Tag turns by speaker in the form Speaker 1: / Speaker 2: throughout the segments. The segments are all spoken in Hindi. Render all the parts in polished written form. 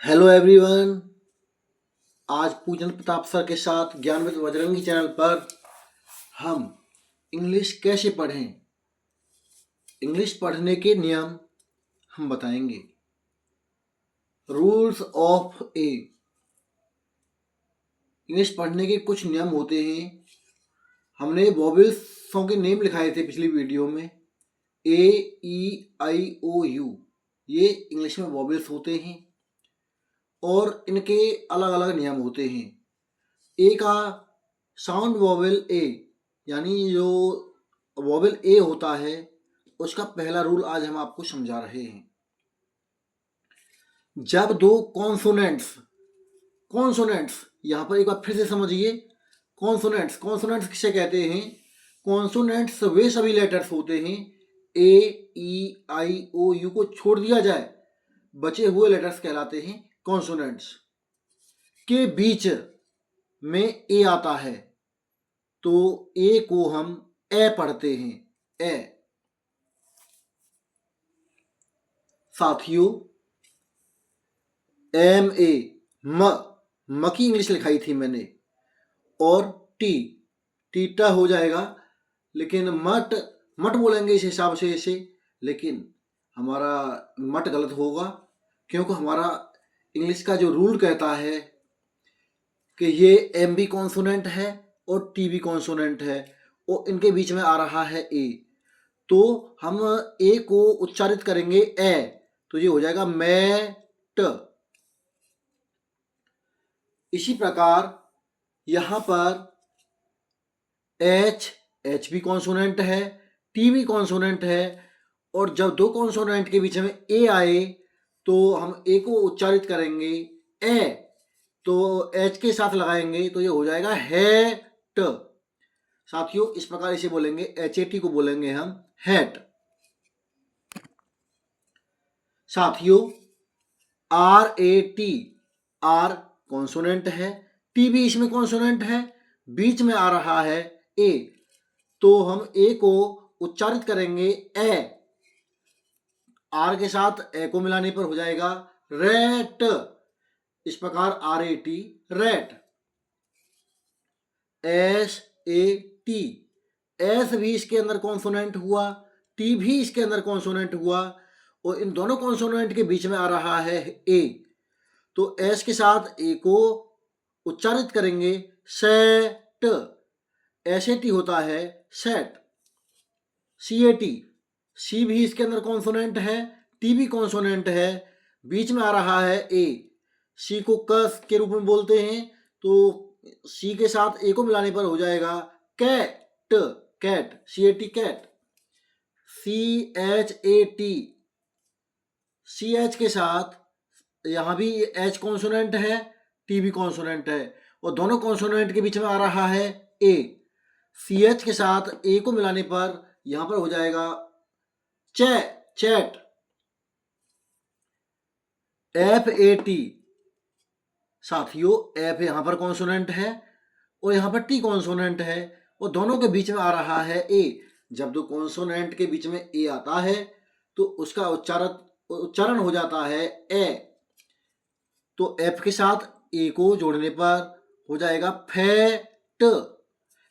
Speaker 1: Hello everyone. आज पूजन प्रताप सर के साथ ज्ञान विद बजरंगी चैनल पर हम इंग्लिश कैसे पढ़ें, इंग्लिश पढ़ने के नियम हम बताएंगे। Rules of A. इंग्लिश पढ़ने के कुछ नियम होते हैं। हमने वॉवेल्सों के नेम लिखाए थे पिछली वीडियो में। ए, ई, आई, ओ, यू, ये इंग्लिश में वॉवेल्स होते हैं और इनके अलग अलग नियम होते हैं। ए का साउंड वॉवेल ए, यानी जो वॉवेल ए होता है उसका पहला रूल आज हम आपको समझा रहे हैं। जब दो कॉन्सोनेंट्स यहां पर एक बार फिर से समझिए। कॉन्सोनेंट्स किसे कहते हैं? कॉन्सोनेंट्स वे सभी लेटर्स होते हैं, ए, ई, आई, ओ, यू को छोड़ दिया जाए बचे हुए लेटर्स कहलाते हैं कॉन्सोनेंट्स। के बीच में ए आता है तो ए को हम ए पढ़ते हैं, ए। साथियों, एम ए, म की इंग्लिश लिखाई थी मैंने, और टी, टीटा हो जाएगा, लेकिन मट बोलेंगे इस हिसाब से इसे, लेकिन हमारा मट गलत होगा क्योंकि हमारा इंग्लिश का जो रूल कहता है कि ये एम भी कॉन्सोनेंट है और टी भी कॉन्सोनेंट है और इनके बीच में आ रहा है ए, तो हम ए को उच्चारित करेंगे ए, तो ये हो जाएगा मैट। इसी प्रकार यहां पर एच भी कॉन्सोनेंट है, टी भी कॉन्सोनेंट है, और जब दो कॉन्सोनेंट के बीच में ए आए तो हम ए को उच्चारित करेंगे ए, तो एच के साथ लगाएंगे तो ये हो जाएगा हैट। साथियों, इस प्रकार इसे बोलेंगे, एच ए टी को बोलेंगे हम हैट। साथियों, R A T, R consonant है, टी भी इसमें कॉन्सोनेंट है, बीच में आ रहा है ए, तो हम ए को उच्चारित करेंगे ए, आर के साथ ए को मिलाने पर हो जाएगा रेट। इस प्रकार R A T, rat. S A T, S भी इसके अंदर कॉन्सोनेंट हुआ, टी भी इसके अंदर कॉन्सोनेंट हुआ, और इन दोनों कॉन्सोनेंट के बीच में आ रहा है ए, तो एस के साथ ए को उच्चारित करेंगे सेट। एस ए टी होता है सेट। सी ए टी, सी भी इसके अंदर कॉन्सोनेंट है, टी भी कॉन्सोनेंट है, बीच में आ रहा है ए, सी को कस के रूप में बोलते हैं, तो सी के साथ ए को मिलाने पर हो जाएगा cat, cat, C A T, cat. C H A T, C H के साथ यहां भी एच कॉन्सोनेंट है, टी भी कॉन्सोनेंट है, और दोनों कॉन्सोनेंट के बीच में आ रहा है ए, सी एच के साथ ए को मिलाने पर यहां पर हो जाएगा चैट। एफ ए टी, साथियों एफ यहां पर कॉन्सोनेंट है और यहां पर टी कॉन्सोनेंट है, और दोनों के बीच में आ रहा है ए। जब दो कॉन्सोनेंट के बीच में ए आता है तो उसका उच्चारण हो जाता है ए, तो एफ के साथ ए को जोड़ने पर हो जाएगा fat,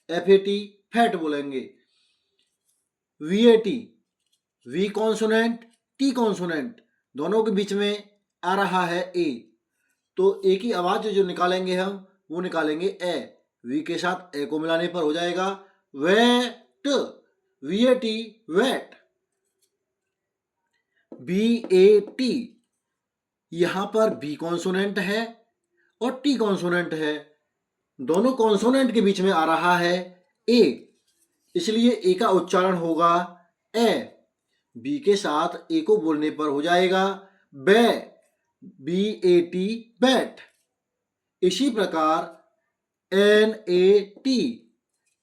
Speaker 1: F A T, fat बोलेंगे। V A T, V consonant, T consonant, दोनों के बीच में आ रहा है ए, तो ए की आवाज जो निकालेंगे हम वो निकालेंगे ए, वी के साथ ए को मिलाने पर हो जाएगा vat, V A T, vat. B A T, यहां पर बी कॉन्सोनेंट है और टी कॉन्सोनेंट है, दोनों कॉन्सोनेंट के बीच में आ रहा है ए, इसलिए ए का उच्चारण होगा ए, बी के साथ ए को बोलने पर हो जाएगा bay, B A T, bat. इसी प्रकार N A T,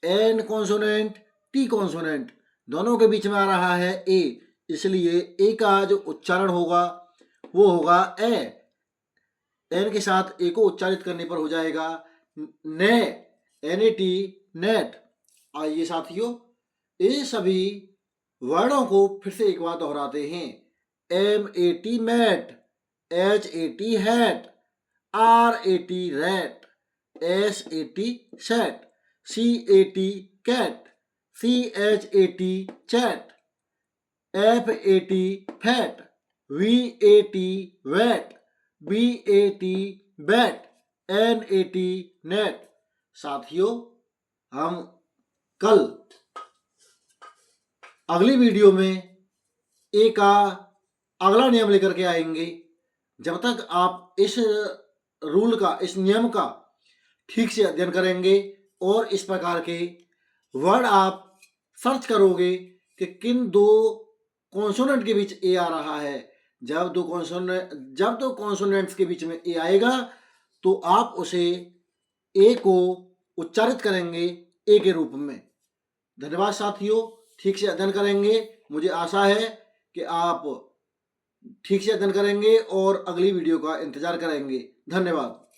Speaker 1: N consonant, T consonant, दोनों के बीच में आ रहा है ए, इसलिए ए का जो उच्चारण होगा वो होगा ए, एन के साथ ए को उच्चारित करने पर हो जाएगा ने, एन ए टी, नेट। आइए साथियों, ये सभी वर्णों को फिर से एक बार दोहराते हैं। M A T, mat, HAT hat, RAT rat, SAT shat, CAT cat, CHAT chat, FAT fat, VAT vat, BAT bat, NAT net। साथियों, हम कल अगली वीडियो में ए का अगला नियम लेकर के आएंगे। जब तक आप इस रूल का, इस नियम का ठीक से अध्ययन करेंगे और इस प्रकार के वर्ड आप सर्च करोगे कि किन दो कॉन्सोनेंट के बीच ए आ रहा है, जब दो कॉन्सोनेंट्स के बीच में ए आएगा तो आप उसे ए को उच्चारित करेंगे ए के रूप में। धन्यवाद साथियों, ठीक से अध्ययन करेंगे। मुझे आशा है कि आप ठीक से अध्ययन करेंगे और अगली वीडियो का इंतजार करेंगे। धन्यवाद।